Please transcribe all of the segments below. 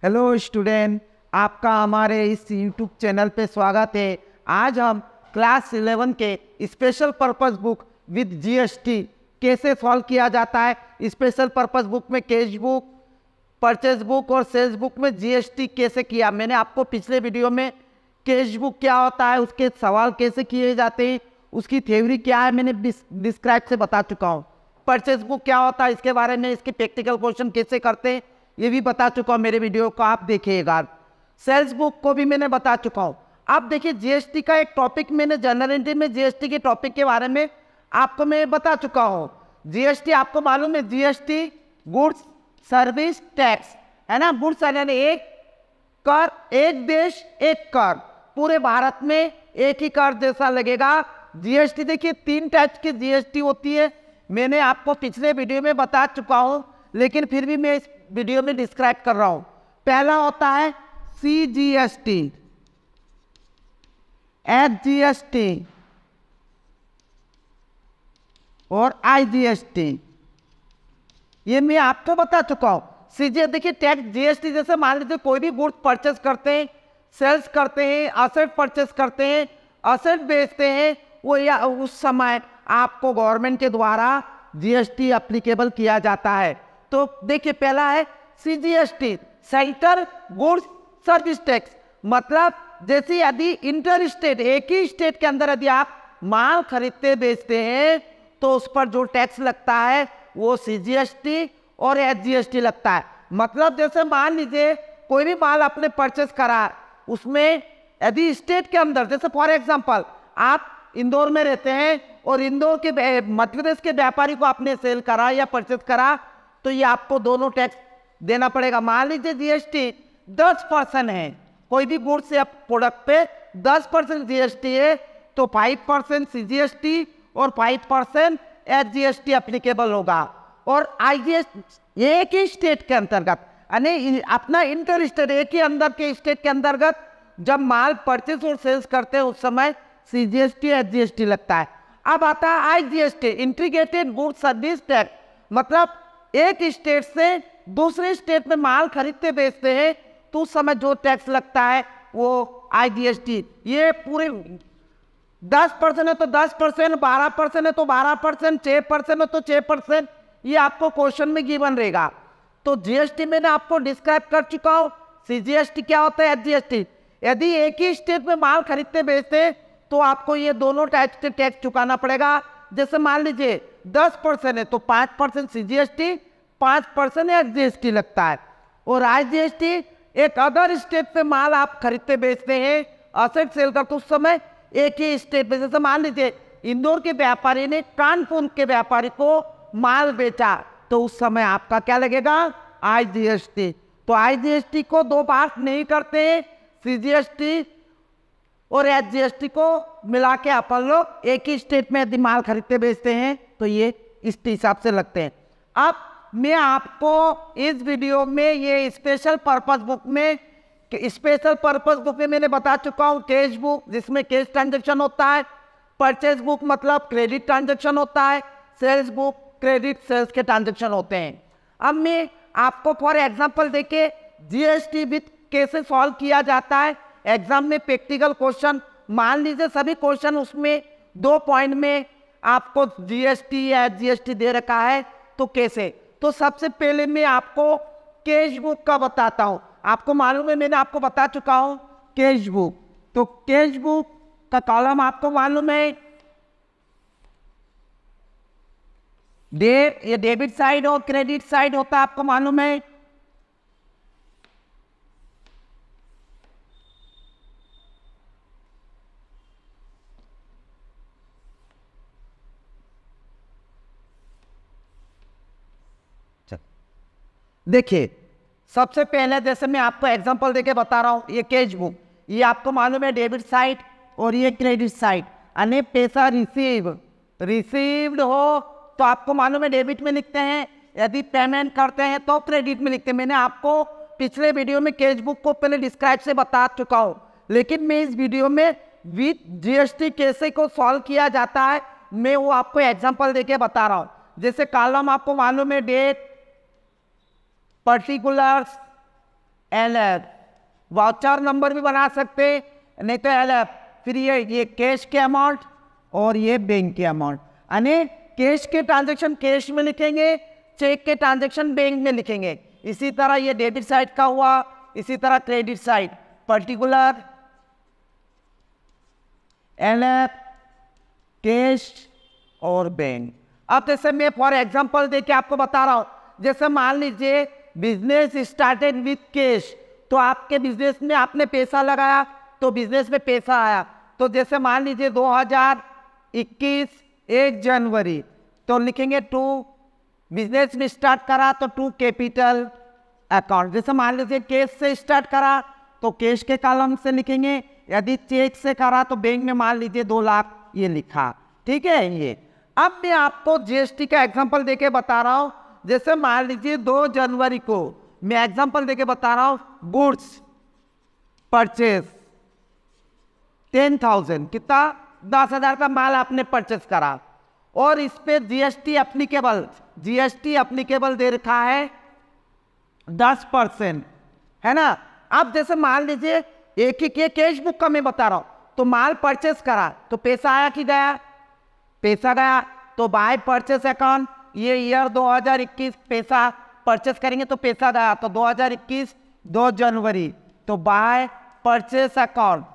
Hello student, आपका हमारे इस यूट्यूब चैनल पे स्वागत है। आज हम क्लास 11 के special purpose book with GST कैसे सॉल्व किया जाता है। स्पेशल पर्पस बुक में कैश बुक, परचेज बुक और सेल्स बुक में जीएसटी कैसे किया। मैंने आपको पिछले वीडियो में कैश बुक क्या होता है, उसके सवाल कैसे किए जाते हैं, उसकी थ्योरी क्या है, मैंने डिस्क्राइब से बता चुका हूँ। परचेज बुक क्या होता है, इसके बारे में, इसके प्रैक्टिकल क्वेश्चन कैसे करते हैं, ये भी बता चुका हूँ। मेरे वीडियो को आप देखिएगा। सेल्स बुक को भी मैंने बता चुका हूँ। अब देखिए, जीएसटी का एक टॉपिक मैंने जनरल एंट्री में जीएसटी के टॉपिक के बारे में आपको मैं बता चुका हूँ। जीएसटी आपको मालूम है, जीएसटी गुड्स सर्विस टैक्स है ना। गुड्स यानी एक कर, एक देश एक कर, पूरे भारत में एक ही कर जैसा लगेगा। जीएसटी देखिए 3 टाइप की जीएसटी होती है, मैंने आपको पिछले वीडियो में बता चुका हूँ, लेकिन फिर भी मैं इस वीडियो में डिस्क्राइब कर रहा हूं। पहला होता है सीजीएसटी, एचजीएसटी और आईजीएसटी। ये मैं आपको बता चुका हूं। सीजीएसटी देखिए टैक्स, जीएसटी जैसे मान लीजिए कोई भी गुड्स परचेस करते हैं, सेल्स करते हैं, असेट परचेस करते हैं, असेट बेचते हैं, वो या उस समय आपको गवर्नमेंट के द्वारा जीएसटी एप्लीकेबल किया जाता है। तो देखिए पहला है CGST, centre goods service tax. मतलब जैसे यदि इंटर स्टेट, एक ही स्टेट के अंदर यदि आप माल खरीदते बेचते हैं तो उस पर जो टैक्स लगता है वो सीजीएसटी और एचजीएसटी लगता है। मतलब जैसे मान लीजिए कोई भी माल आपने परचेस करा, उसमें यदि स्टेट के अंदर, जैसे फॉर एग्जांपल आप इंदौर में रहते हैं और इंदौर के मध्य प्रदेश के व्यापारी को आपने सेल करा या परचेस करा, तो ये आपको दोनों टैक्स देना पड़ेगा। मान लीजिए जीएसटी 10% है, कोई भी गुड्स या प्रोडक्ट पे 10% जीएसटी है, तो 5% सीजीएसटी और 5% एचजीएसटी एप्लीकेबल होगा। और आईजीएसटी एक ही स्टेट के अंतर्गत, यानी अपना इंटर स्टेट, एक ही अंदर के स्टेट के अंतर्गत जब माल परचेस और सेल्स करते हैं उस समय सीजीएसटी एचजीएसटी लगता है। अब आता है IGST, integrated goods service tax. मतलब एक स्टेट से दूसरे स्टेट में माल खरीदते बेचते हैं तो उस समय जो टैक्स लगता है वो आईजीएसटी। ये पूरे 10% है तो 10%, 12% है तो 12%, 6% है तो 6%, ये आपको क्वेश्चन में गिवन रहेगा। तो जीएसटी मैंने आपको डिस्क्राइब कर चुका हूँ। सीजीएसटी क्या होता है, एचजीएसटी। यदि एक ही स्टेट में माल खरीदते बेचते हैं तो आपको ये दोनों टाइप के टैक्स चुकाना पड़ेगा। जैसे मान लीजिए 10% है तो 5% सीजीएसटी, 5% एचजीएसटी लगता है। और आईजीएसटी एक अदर स्टेट पे माल आप खरीदते बेचते हैं, असेट सेल करते उस समय एक ही स्टेट पे, जैसे मान लीजिए इंदौर के व्यापारी ने कानपुर के व्यापारी को माल बेचा, तो उस समय आपका क्या लगेगा, आईजीएसटी। तो आईजीएसटी को दो भाग नहीं करते हैं, सीजीएसटी और एचजीएसटी को मिला के अपन लोग एक ही स्टेट में यदि माल खरीदते बेचते हैं तो ये इस हिसाब से लगते हैं। अब मैं आपको इस वीडियो में ये स्पेशल पर्पस बुक में, स्पेशल पर्पस बुक में मैंने बता चुका हूँ कैश बुक जिसमें कैश ट्रांजैक्शन होता है, परचेज बुक मतलब क्रेडिट ट्रांजैक्शन होता है, सेल्स बुक क्रेडिट सेल्स के ट्रांजैक्शन होते हैं। अब मैं आपको फॉर एग्जांपल देके जीएसटी विथ कैसे सॉल्व किया जाता है एग्जाम में, प्रैक्टिकल क्वेश्चन। मान लीजिए सभी क्वेश्चन उसमें 2 पॉइंट में आपको जीएसटी या जीएसटी दे रखा है, तो कैसे। तो सबसे पहले मैं आपको कैश बुक का बताता हूं। आपको मालूम है, मैंने आपको बता चुका हूं कैश बुक। तो कैश बुक का कॉलम आपको मालूम है, ये डेबिट साइड और क्रेडिट साइड होता है, आपको मालूम है। देखिए सबसे पहले जैसे मैं आपको एग्जांपल देके बता रहा हूं, ये कैश बुक, ये आपको मालूम है डेबिट साइड और ये क्रेडिट साइड। यानी पैसा रिसीव्ड हो तो आपको मालूम है डेबिट में लिखते हैं, यदि पेमेंट करते हैं तो क्रेडिट में लिखते हैं। मैंने आपको पिछले वीडियो में कैश बुक को पहले डिस्क्राइब से बता चुका हूं, लेकिन मैं इस वीडियो में विथ जीएसटी कैसे को सॉल्व किया जाता है मैं वो आपको एग्जाम्पल देके बता रहा हूं। जैसे कॉलम आपको मालूम है date, particulars, LF, voucher number भी बना सकते, नहीं तो LF। फिर ये कैश के अमाउंट और ये बैंक के अमाउंट, यानी कैश के ट्रांजैक्शन कैश में लिखेंगे, चेक के ट्रांजैक्शन बैंक में लिखेंगे। इसी तरह ये डेबिट साइड का हुआ, इसी तरह credit side, particular LF, cash और बैंक। अब जैसे मैं फॉर एग्जांपल देके आपको बता रहा हूं, जैसे मान लीजिए बिजनेस स्टार्टेड विथ कैश, तो आपके बिजनेस में आपने पैसा लगाया तो बिजनेस में पैसा आया। तो जैसे मान लीजिए 2021 1 जनवरी, तो लिखेंगे टू, बिजनेस में स्टार्ट करा तो टू कैपिटल अकाउंट। जैसे मान लीजिए कैश से स्टार्ट करा तो कैश के कॉलम से लिखेंगे, यदि चेक से करा तो बैंक में मान लीजिए 2 लाख ये लिखा, ठीक है। ये अब मैं आपको जीएसटी का एग्जांपल देके बता रहा हूं। जैसे मान लीजिए 2 जनवरी को मैं एग्जांपल देके बता रहा हूं, गुड्स परचेज 10,000, कितना 10,000 का माल आपने परचेज करा, और इस पे जीएसटी एप्लीकेबल दे रखा है 10%, है ना। अब जैसे मान लीजिए एक ही के कैश बुक का मैं बता रहा हूं, तो माल परचेस करा तो पैसा आया कि गया, पैसा गया, तो बाय परचेस अकाउंट, ये ईयर 2021 पैसा परचेस करेंगे तो पैसा गया, तो 2021 2 जनवरी, तो by purchase account,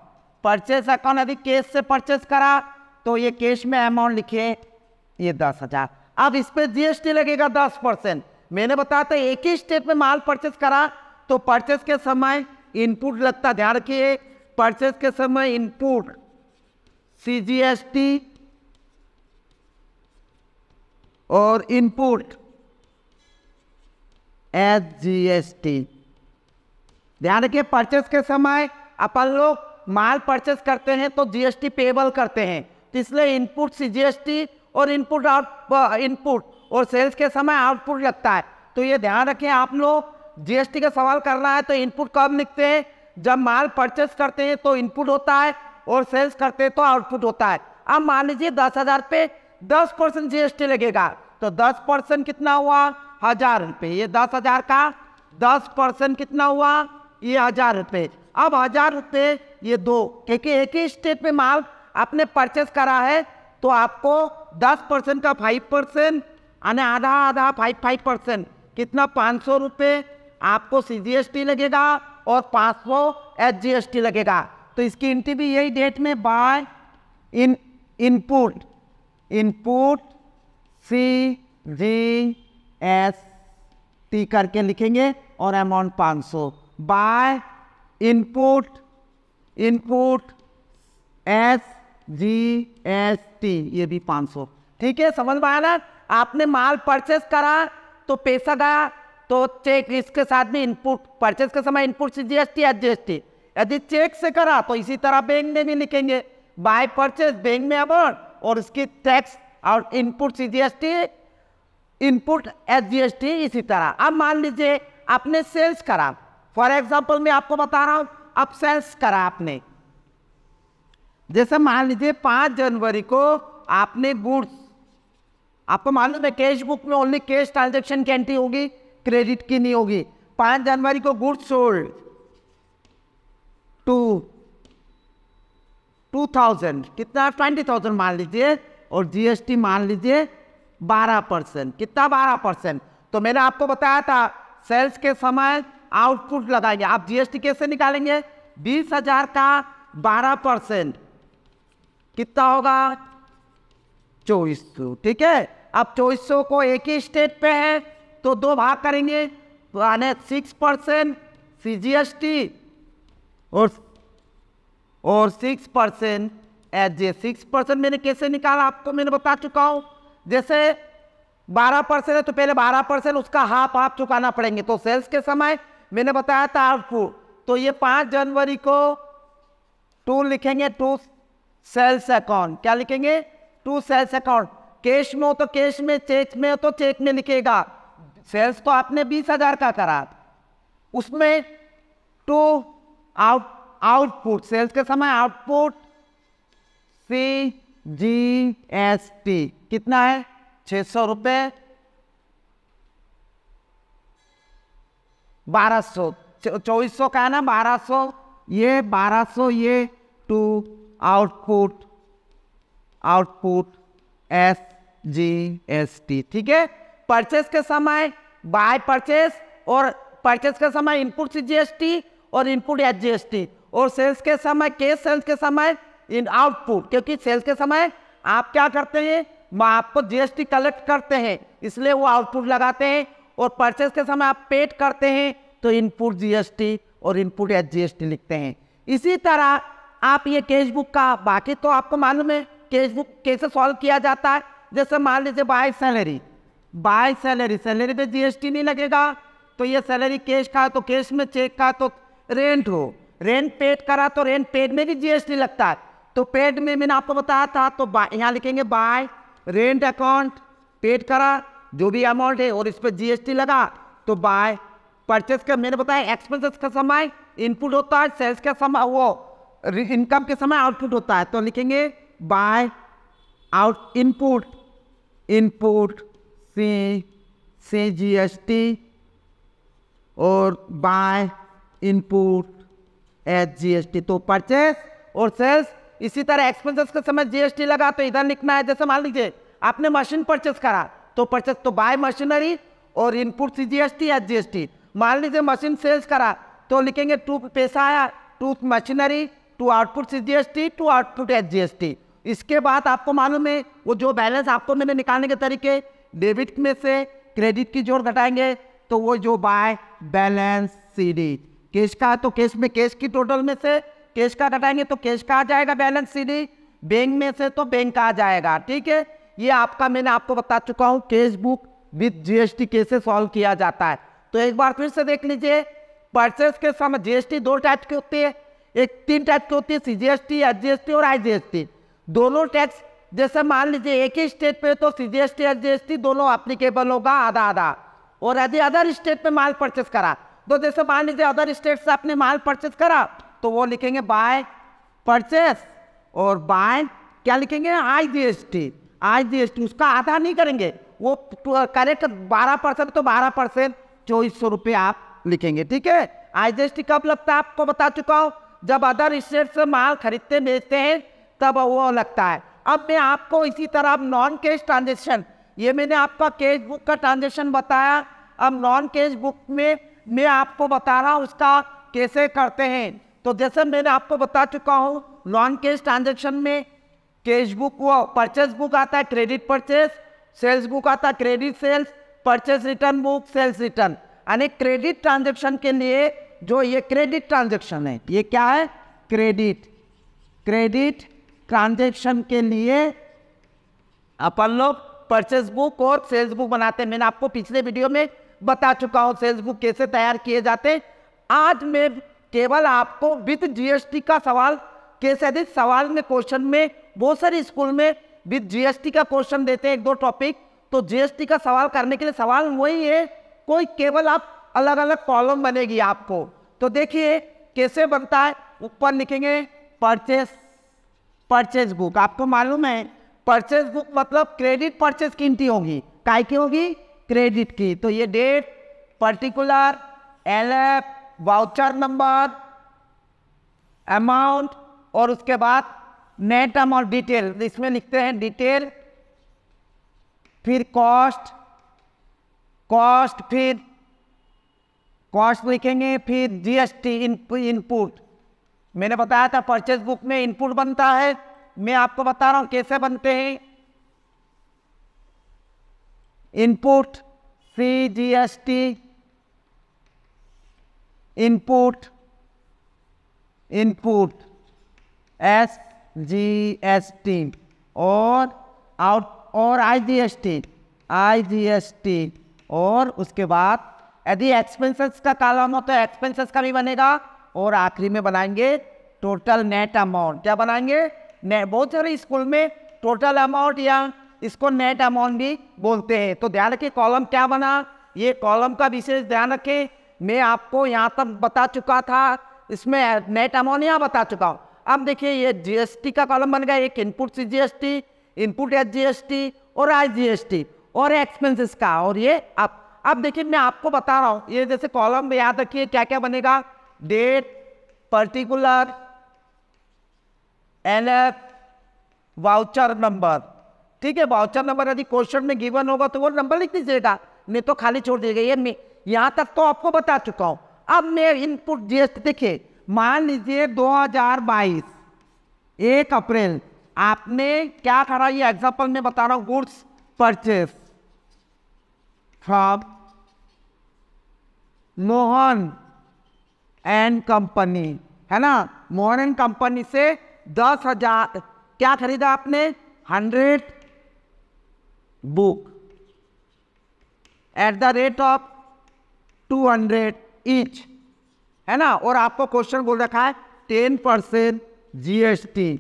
purchase account यदि कैश से परचेस करा तो ये कैश में अमाउंट लिखिए ये 10,000। अब इस पे जीएसटी लगेगा 10%। मैंने बताया था एक ही स्टेट में माल परचेस करा तो परचेस के समय इनपुट लगता, ध्यान रखिए, परचेस के समय इनपुट CGST और इनपुट SGST। ध्यान रखिए, परचेस के समय अपन लोग माल परचेस करते हैं तो जीएसटी पेबल करते हैं, तो इसलिए इनपुट CGST और इनपुट और सेल्स के समय आउटपुट लगता है। तो ये ध्यान रखें आप लोग, जीएसटी का सवाल करना है तो इनपुट कब लिखते हैं, जब माल परचेस करते हैं तो इनपुट होता है और सेल्स करते हैं तो आउटपुट होता है। अब मान लीजिए 10,000 पे 10% जीएसटी लगेगा, तो 10% कितना हुआ 1,000 रुपये, ये 10,000 का 10% कितना हुआ ये 1,000 रुपये। अब 1,000 रुपये ये दो, क्योंकि एक ही स्टेट में माल आपने परचेस करा है तो आपको 10% का 5%, यानी आधा आधा 5% कितना 500 रुपये आपको CGST लगेगा और 500 SGST लगेगा। तो इसकी एंट्री भी यही डेट में बाय इनपुट CGST करके लिखेंगे और अमाउंट 500, बाय इनपुट SGST ये भी 500, ठीक है, समझ में आया ना। आपने माल परचेस करा तो पैसा गया तो चेक इसके साथ में इनपुट, परचेस के समय इनपुट CGST SGST। यदि चेक से करा तो इसी तरह बैंक में भी लिखेंगे बाय परचेस, बैंक में अमाउंट और इसकी टैक्स और इनपुट CGST इनपुट SGST इसी तरह। अब मान लीजिए आपने सेल्स करा, फॉर एग्जांपल मैं आपको बता रहा हूं, अब सेल्स करा आपने, जैसे मान लीजिए 5 जनवरी को आपने गुड्स, आपको मालूम है कैश बुक में ओनली कैश ट्रांजैक्शन की एंट्री होगी, क्रेडिट की नहीं होगी। 5 जनवरी को गुड्स सोल्ड 2,000, कितना 20,000 मान लीजिए, और जीएसटी मान लीजिए 12%, कितना 12%। तो मैंने आपको बताया था सेल्स के समय आउटपुट लगाएंगे। आप जीएसटी कैसे निकालेंगे, 20,000 का 12% कितना होगा 2,400, ठीक है। अब 2,400 को एक ही स्टेट पे है तो 2 भाग करेंगे, तो आने 6% CGST और 6% SG। 6% मैंने कैसे निकाला आपको मैंने बता चुका हूं। जैसे 12% है तो पहले 12% उसका हाफ चुकाना पड़ेंगे। तो सेल्स के समय मैंने बताया था आउटपुट, तो ये 5 जनवरी को 2 लिखेंगे, 2 सेल्स अकाउंट, क्या लिखेंगे 2 सेल्स अकाउंट। कैश में हो तो कैश में, चेक में हो तो चेक में लिखेगा। सेल्स तो आपने 20,000 का करा, उसमें 2 आउटपुट, सेल्स के समय आउटपुट CGST कितना है 600 रुपये, 1200, 2400 का है ना, 1200 ये 1200 ये टू आउटपुट SGST, ठीक है। परचेस के समय बाय परचेस और परचेस के समय इनपुट CGST और इनपुट SGST, और सेल्स के समय कैश सेल्स के समय इन आउटपुट, क्योंकि सेल्स के समय आप क्या करते हैं, आपको GST कलेक्ट करते हैं इसलिए वो आउटपुट लगाते हैं, और परचेस के समय आप पेड करते हैं तो इनपुट GST और इनपुट SGST लिखते हैं। इसी तरह आप ये कैश बुक का, बाकी तो आपको मालूम है कैश बुक कैसे सॉल्व किया जाता है। जैसे मान लीजिए बाय सैलरी सैलरी पे GST नहीं लगेगा, तो ये सैलरी कैश का तो कैश में, चेक का तो रेंट हो, रेंट पेड करा तो रेंट पेड में भी GST लगता है। तो पेड में मैंने आपको बताया था, तो यहाँ लिखेंगे बाय रेंट अकाउंट, पेड करा जो भी अमाउंट है और इस पर GST लगा तो बाय परचेस का, मैंने बताया एक्सपेंसेस का समय इनपुट होता है, सेल्स का समय वो इनकम के समय आउटपुट होता है, तो लिखेंगे बाय आउट इनपुट CGST और बाय इनपुट SGST। तो परचेस और सेल्स, इसी तरह एक्सपेंसेस के समय GST लगा तो इधर लिखना है। जैसे मान लीजिए आपने मशीन परचेस करा तो परचेस तो बाय मशीनरी और इनपुट CGST SGST। मान लीजिए मशीन सेल्स करा तो लिखेंगे टू पैसा आया to machinery to output CGST to output SGST। इसके बाद आपको मालूम है वो जो बैलेंस आपको मैंने निकालने के तरीके, डेबिट में से क्रेडिट की जोड़ घटाएंगे तो वो जो बाय बैलेंस CD, कैश का तो कैश में कैश की टोटल में से कैश का घटाएंगे तो कैश का आ जाएगा बैलेंस CD, बैंक में से तो बैंक का आ जाएगा, ठीक है। ये आपका मैंने आपको बता चुका हूँ कैश बुक विद GST कैसे सॉल्व किया जाता है। तो एक बार फिर से देख लीजिए, परचेस के समय GST दो टाइप की होती है, एक तीन टाइप की होती है, CGST SGST और IGST। दोनों टैक्स जैसे मान लीजिए एक ही स्टेट पे तो CGST SGST दोनों एप्लीकेबल होगा आधा आधा, और यदि अदर स्टेट पे माल परचेस करा तो जैसे मान लीजिए अदर स्टेट से आपने माल परचेस करा तो वो लिखेंगे बाय परचेस, और बाय क्या लिखेंगे IGST उसका आधा नहीं करेंगे, वो करेक्ट 12% तो 12% 2400 रुपये आप लिखेंगे, ठीक है। IGST कब लगता है आपको बता चुका हूँ, जब अदर स्टेट से माल खरीदते बेचते हैं तब वो लगता है। अब मैं आपको इसी तरह नॉन कैश ट्रांजेक्शन, ये मैंने आपका कैश बुक का ट्रांजेक्शन बताया, अब नॉन कैश बुक में मैं आपको बता रहा हूँ उसका कैसे करते हैं। तो जैसे मैंने आपको बता चुका हूँ नॉन कैश ट्रांजेक्शन में कैश बुक वो परचेस बुक आता है क्रेडिट परचेस, सेल्स बुक आता है credit sales, purchase return book sales return. यानी क्रेडिट ट्रांजेक्शन के लिए जो ये क्रेडिट ट्रांजेक्शन है, ये क्या है क्रेडिट ट्रांजेक्शन के लिए अपन लोग परचेस बुक और सेल्स बुक बनाते हैं। मैंने आपको पिछले वीडियो में बता चुका हूँ सेल्स बुक कैसे तैयार किए जाते हैं। आज मैं केवल आपको विद GST का सवाल कैसे, यदि सवाल में क्वेश्चन में बहुत सारे स्कूल में विद GST का क्वेश्चन देते हैं एक दो टॉपिक, तो GST का सवाल करने के लिए सवाल वही है, कोई केवल आप अलग अलग कॉलम बनेगी आपको। तो देखिए कैसे बनता है, ऊपर लिखेंगे परचेस बुक। आपको मालूम है परचेस बुक मतलब क्रेडिट परचेस की एंट्री होगी, काय की होगी क्रेडिट की। तो ये date, particular, LF, voucher number, amount और उसके बाद नेट अमाउंट डिटेल, इसमें लिखते हैं डिटेल, फिर कॉस्ट लिखेंगे, फिर GST इनपुट। मैंने बताया था परचेस बुक में इनपुट बनता है, मैं आपको बता रहा हूं कैसे बनते हैं। इनपुट CGST इनपुट SGST और IGST और उसके बाद यदि एक्सपेंसेस का कॉलम हो तो एक्सपेंसेस का भी बनेगा, और आखिरी में बनाएंगे टोटल नेट अमाउंट। क्या बनाएंगे बहुत सारे स्कूल में टोटल अमाउंट या इसको नेट अमाउंट भी बोलते हैं। तो ध्यान रखिए कॉलम क्या बना, ये कॉलम का विशेष ध्यान रखें। मैं आपको यहाँ तक बता चुका था, इसमें नेट अमाउंट यहाँ बता चुका हूँ। अब देखिए ये GST का कॉलम बन गया, एक इनपुट CGST, इनपुट SGST और IGST और एक्सपेंसेस का, और ये अब देखिए मैं आपको बता रहा हूँ, ये जैसे कॉलम में याद रखिए क्या क्या बनेगा, date, particular, NF, voucher number. ठीक है, वाउचर नंबर यदि क्वेश्चन में गिवन होगा तो वो नंबर लिख दीजिएगा, नहीं तो खाली छोड़ दीजिएगा। ये मैं यहाँ तक तो आपको बता चुका हूँ। अब मैं इनपुट जीएसटी देखिए, मान लीजिए 2022 1 अप्रैल आपने क्या करा, ये एग्जांपल में बता रहा हूँ, goods purchase from Mohan and company, है ना। मोहन एंड कंपनी से 10,000 क्या खरीदा आपने, 100 book at the rate of 200 each, है ना। और आपको क्वेश्चन बोल रखा है 10% जीएसटी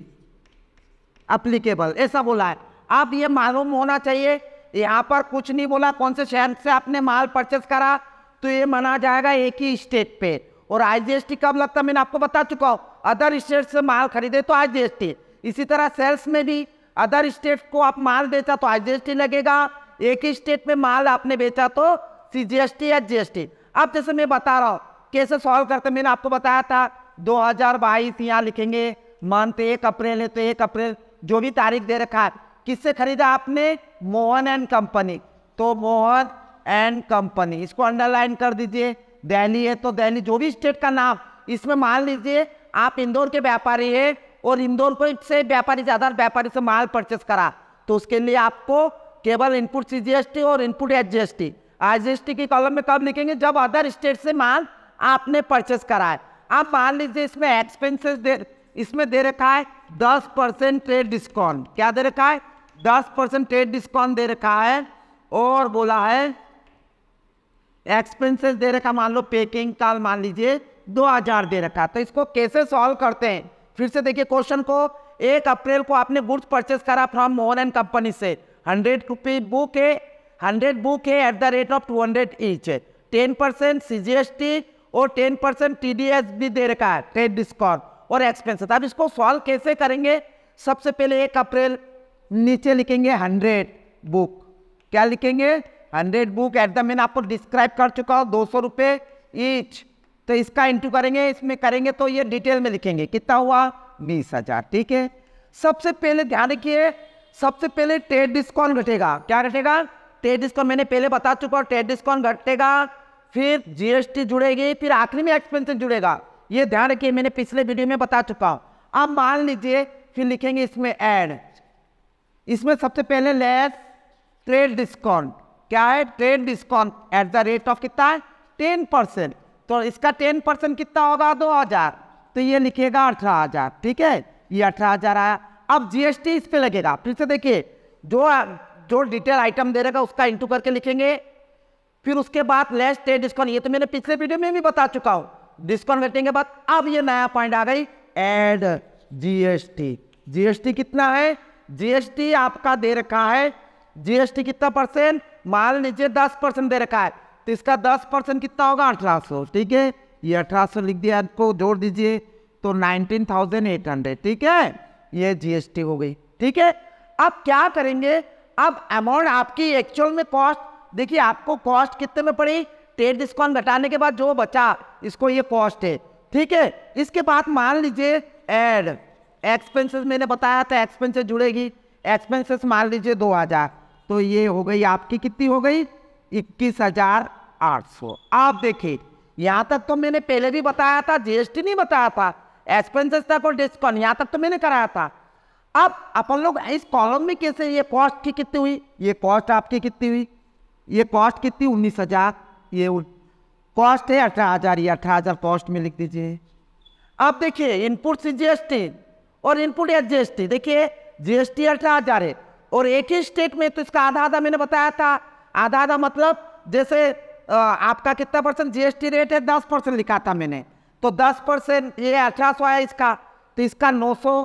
अप्लीकेबल, ऐसा बोला है। अब ये मालूम होना चाहिए, यहाँ पर कुछ नहीं बोला कौन से शहर से आपने माल परचेस करा, तो ये माना जाएगा एक ही स्टेट पे। और आईजीएसटी कब लगता है मैंने आपको बता चुका हूँ, अदर स्टेट से माल खरीदे तो आईजीएसटी। इसी तरह सेल्स में भी अदर स्टेट को आप माल बेचा तो आईजीएसटी लगेगा, एक ही स्टेट में माल आपने बेचा तो सीजीएसटी या जीएसटी। अब जैसे मैं बता रहा हूँ कैसे सॉल्व करते, मैंने आपको बताया था 2022 यहाँ लिखेंगे, मंथ 1 अप्रैल है तो 1 अप्रैल जो भी तारीख दे रखा है, किससे खरीदा आपने, मोहन एंड कंपनी, तो मोहन एंड कंपनी, इसको अंडरलाइन कर दीजिए। दिल्ली है तो दिल्ली, जो भी स्टेट का नाम, इसमें मान लीजिए आप इंदौर के व्यापारी है और इंदौर को से व्यापारी ज्यादा व्यापारी से माल परचेस करा, तो उसके लिए आपको केवल इनपुट सीजीएसटी और इनपुट एचजीएसटी, आईजीएसटी की कॉलम में कब लिखेंगे, जब अदर स्टेट से माल आपने परचेस करा है। अब मान लीजिए इसमें एक्सपेंसेस इसमें दे रखा है 10% ट्रेड डिस्काउंट, क्या दे रखा है, 10% ट्रेड डिस्काउंट दे रखा है, और बोला है एक्सपेंसेस दे रखा, मान लो पैकिंग का मान लीजिए 2000 दे रखा। तो इसको कैसे सॉल्व करते हैं, फिर से देखिए क्वेश्चन को, 1 अप्रैल को आपने गुड्स परचेस करा फ्रॉम मोहन एंड कंपनी से, 100 रुपये बुक है, 100 बुक है at the rate of 200 each, 10% CGST और 10% टीडीएस भी दे रखा है, ट्रेड डिस्काउंट और एक्सपेंसेस। अब इसको सॉल्व कैसे करेंगे, सबसे पहले 1 अप्रैल नीचे लिखेंगे 100 बुक, क्या लिखेंगे, 100 बुक एट द, मैंने आपको डिस्क्राइब कर चुका हूँ, 200 रुपये ईच, तो इसका इंटू करेंगे, इसमें करेंगे तो ये डिटेल में लिखेंगे, कितना हुआ 20,000। ठीक है, सबसे पहले ध्यान रखिए, सबसे पहले ट्रेड डिस्काउंट घटेगा, क्या घटेगा, ट्रेड डिस्काउंट मैंने पहले बता चुका हूँ, ट्रेड डिस्काउंट घटेगा, फिर जीएसटी जुड़ेगी, फिर आखिरी में एक्सपेंसेस जुड़ेगा, ये ध्यान रखिए, मैंने पिछले वीडियो में बता चुका हूँ। अब मान लीजिए फिर लिखेंगे इसमें ऐड, इसमें सबसे पहले लेस ट्रेड डिस्काउंट, क्या है, trade discount at the rate of कितना है, 10%, तो इसका 10% कितना होगा, 2000, तो ये लिखेगा 18,000। ठीक है, ये 18,000 आया। अब जीएसटी इस पे लगेगा, फिर से देखिए जो डिटेल आइटम दे रहेगा उसका इंटू करके लिखेंगे, फिर उसके बाद लेस ट्रेड डिस्काउंट, ये तो मैंने पिछले वीडियो में भी बता चुका हूँ, डिस्काउंट घटेंगे के बाद अब ये नया पॉइंट आ गई, एड जीएसटी। जीएसटी कितना है, जीएसटी आपका दे रखा है, जीएसटी कितना परसेंट, मान लीजिए 10% दे रखा है, तो इसका 10% कितना होगा, 1800। ठीक है, ये 1800 लिख दिया, आपको जोड़ दीजिए तो 19,800। ठीक है, ये जीएसटी हो गई। ठीक है, अब क्या करेंगे, अब अमाउंट आपकी एक्चुअल में कॉस्ट, देखिए आपको कॉस्ट कितने में पड़ी, ट्रेड डिस्काउंट घटाने के बाद जो बचा इसको ये कॉस्ट है। ठीक है, इसके बाद मान लीजिए ऐड एक्सपेंसेस, मैंने बताया था एक्सपेंसेस जुड़ेगी, एक्सपेंसेस मान लीजिए 2000, तो ये हो गई आपकी कितनी हो गई, 21,800। आप देखिए यहाँ तक तो मैंने पहले भी बताया था, जीएसटी नहीं बताया था, एक्सपेंसेस तक और डिस्काउंट यहाँ तक तो मैंने कराया था। अब अपन लोग इस कॉलम में कैसे, ये कॉस्ट की कितनी हुई, ये कॉस्ट आपकी कितनी हुई, ये कॉस्ट कितनी 19,000, ये कॉस्ट है 18,000, ये 18,000 कॉस्ट में लिख दीजिए। अब देखिए इनपुट से जीएसटी और इनपुट या जीएसटी, देखिए जीएसटी 18,000 है और एक ही स्टेट में, तो इसका आधा आधा मैंने बताया था, आधा आधा मतलब जैसे आपका कितना परसेंट जीएसटी रेट है, 10% लिखा था मैंने, तो 10% ये 1800 आया इसका, तो इसका 900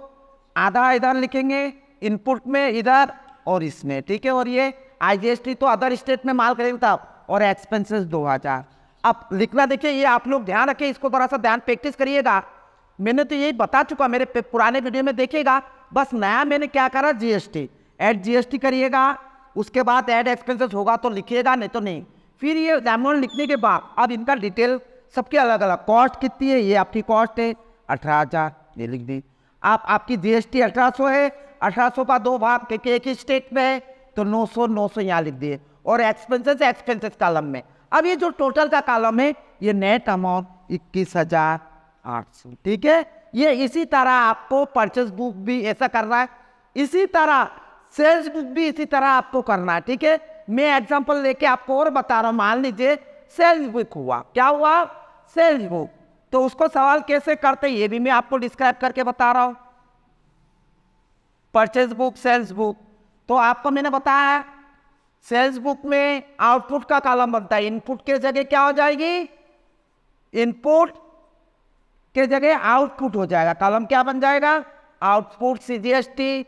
आधा इधर लिखेंगे इनपुट में इधर और इसमें। ठीक है, और ये आईजीएसटी तो अदर स्टेट में माल खरीदता और एक्सपेंसेस 2000। अब लिखना देखिए, ये आप लोग ध्यान रखें, इसको थोड़ा सा ध्यान प्रैक्टिस करिएगा, मैंने तो यही बता चुका, मेरे पुराने वीडियो में देखिएगा, बस नया मैंने क्या करा, जीएसटी ऐड जीएसटी करिएगा, उसके बाद ऐड एक्सपेंसेस होगा तो लिखिएगा, नहीं तो नहीं। फिर ये अमाउंट लिखने के बाद अब इनका डिटेल सबके अलग अलग, कॉस्ट कितनी है, ये आपकी कॉस्ट है 18,000, ये लिख दी। आपकी जीएसटी 1800 है, 1800 का 2 भाग क्योंकि एक ही स्टेट में है तो 900 यहाँ लिख दिए, और एक्सपेंसेस कॉलम में। अब ये जो टोटल का कॉलम है ये नेट अमाउंट 21,800, ठीक है। ये इसी तरह आपको परचेस बुक भी ऐसा करना है, इसी तरह सेल्स बुक भी इसी तरह आपको करना है, ठीक है। मैं एग्जांपल लेके आपको और बता रहा हूँ। मान लीजिए सेल्स बुक हुआ, क्या हुआ, सेल्स बुक, तो उसको सवाल कैसे करते हैं ये भी मैं आपको डिस्क्राइब करके बता रहा हूँ। परचेस बुक, सेल्स बुक, तो आपको मैंने बताया सेल्स बुक में आउटपुट का कॉलम बनता है, इनपुट के जगह क्या हो जाएगी, इनपुट के जगह आउटपुट हो जाएगा, कॉलम क्या बन जाएगा, आउटपुट सीजीएसटी,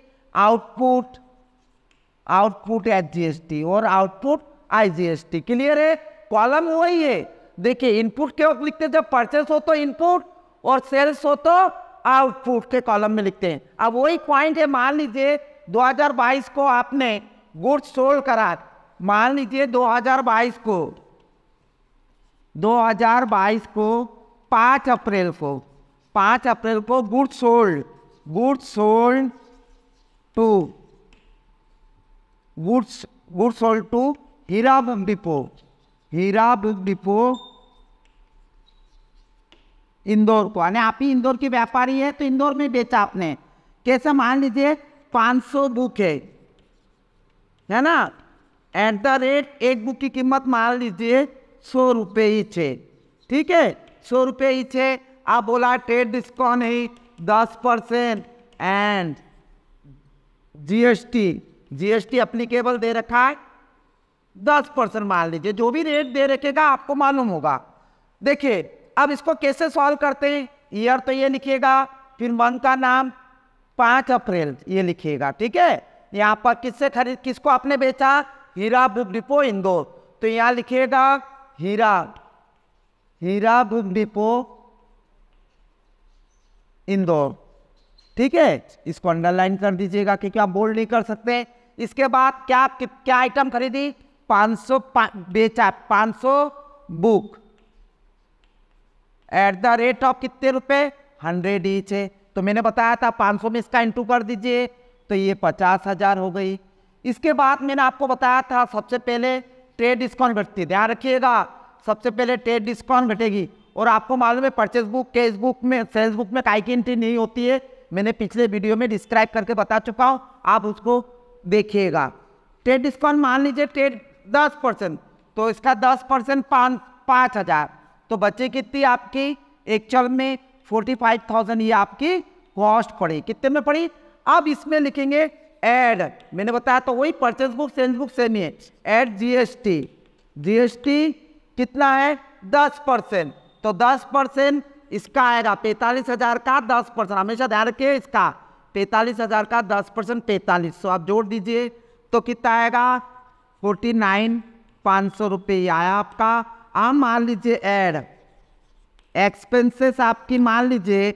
आउटपुट एचजीएसटी और आउटपुट आईजीएसटी। क्लियर है, कॉलम वही है। देखिए इनपुट के वक्त लिखते हैं जब परचेस हो तो इनपुट और सेल्स हो तो आउटपुट के कॉलम में लिखते हैं। अब वही पॉइंट है, मान लीजिए 2022 को आपने गुड्स सोल्ड करा, मान लीजिए 2022 को 5 अप्रैल को goods sold to Heera book depot Indore को, यानी आप ही इंदौर के व्यापारी है तो इंदौर में बेचा आपने। कैसे, मान लीजिए 500 बुक है ना, एट द रेट एक बुक की कीमत मान लीजिए 100 रुपये ईच है, ठीक है, 100 रुपये ईच है। आप बोला ट्रेड डिस्काउंट है 10% एंड जीएसटी अप्लीकेबल दे रखा है 10%, मान लीजिए जो भी रेट दे रखेगा आपको मालूम होगा। देखिए अब इसको कैसे सॉल्व करते हैं, ईयर तो ये लिखिएगा, फिर मंथ का नाम 5 अप्रैल ये लिखिएगा, ठीक है। यहाँ पर किसको आपने बेचा, हीरा बुक डिपो इंदौर, तो यहाँ लिखिएगा हीरा बुक डिपो इंदौर, ठीक है। इसको अंडरलाइन कर दीजिएगा क्योंकि आप बोल्ड नहीं कर सकते। इसके बाद क्या आइटम खरीदी, 500 बेचा, 500 book at the rate of कितने रुपए, 100 ईच है। तो मैंने बताया था 500 में इसका इंटू कर दीजिए तो ये 50,000 हो गई। इसके बाद मैंने आपको बताया था सबसे पहले ट्रेड डिस्काउंट घटती है, ध्यान रखिएगा, सबसे पहले ट्रेड डिस्काउंट घटेगी। और आपको मालूम है परचेस बुक, कैश बुक में, सेल्स बुक में काई की एंट्री नहीं होती है, मैंने पिछले वीडियो में डिस्क्राइब करके बता चुका हूँ, आप उसको देखिएगा। ट्रेड डिस्काउंट मान लीजिए ट्रेड 10%, तो इसका 10% 5,000, तो बचे कितनी आपकी एक्चुअल में 45,000, ये आपकी कॉस्ट पड़ी, कितने में पड़ी। अब इसमें लिखेंगे ऐड, मैंने बताया तो वही purchase book sales book same ही है, ऐड जीएसटी कितना है 10%, तो 10% इसका आएगा 45,000 का 10%, हमेशा ध्यान रखिए इसका 45,000 का 10% 4500, आप जोड़ दीजिए तो कितना आएगा 49,500 रुपये आया आपका। आप मान लीजिए ऐड एक्सपेंसेस आपकी मान लीजिए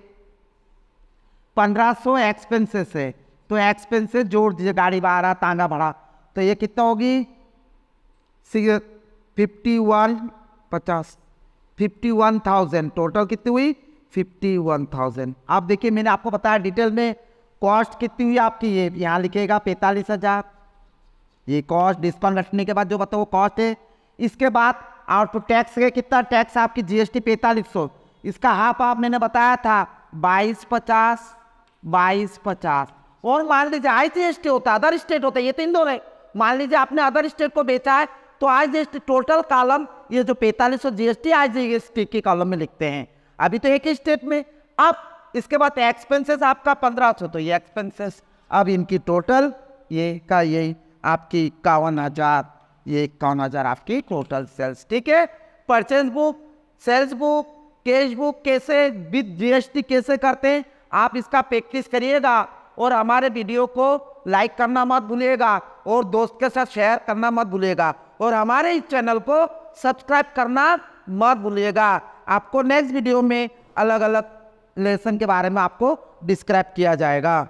1500 एक्सपेंसेस है, तो एक्सपेंसेस जोड़ दीजिए, गाड़ी भाड़ा, तांगा भाड़ा, तो ये कितना होगी 51,000, टोटल कितनी हुई 51,000। आप देखिए मैंने आपको बताया डिटेल में कॉस्ट कितनी हुई आपकी, ये यहाँ लिखेगा 45,000, ये कॉस्ट डिस्काउंट रखने के बाद जो बताओ वो कॉस्ट है। इसके बाद आउटपुट टैक्स है, कितना टैक्स आपकी जीएसटी 4500, इसका हाफ आप मैंने बताया था 2250। और मान लीजिए आईजीएसटी होता है, अदर स्टेट होता है, ये तो इंदौर है, मान लीजिए आपने अदर स्टेट को बेचा है तो आईजीएसटी टोटल कॉलम ये जो 4500 जीएसटी आईजीएसटी के कॉलम में लिखते हैं, अभी तो एक ही स्टेट में। अब इसके बाद एक्सपेंसेस आपका 1500, तो ये एक्सपेंसेस अब इनकी टोटल ये आपकी 51,000, ये 51,000 आपकी टोटल सेल्स, ठीक है। Purchase book, sales book, cash book कैसे विद जीएसटी कैसे करते हैं आप इसका प्रैक्टिस करिएगा, और हमारे वीडियो को लाइक करना मत भूलिएगा और दोस्त के साथ शेयर करना मत भूलिएगा, और हमारे इस चैनल को सब्सक्राइब करना मत भूलिएगा। आपको नेक्स्ट वीडियो में अलग अलग लेसन के बारे में आपको डिस्क्राइब किया जाएगा।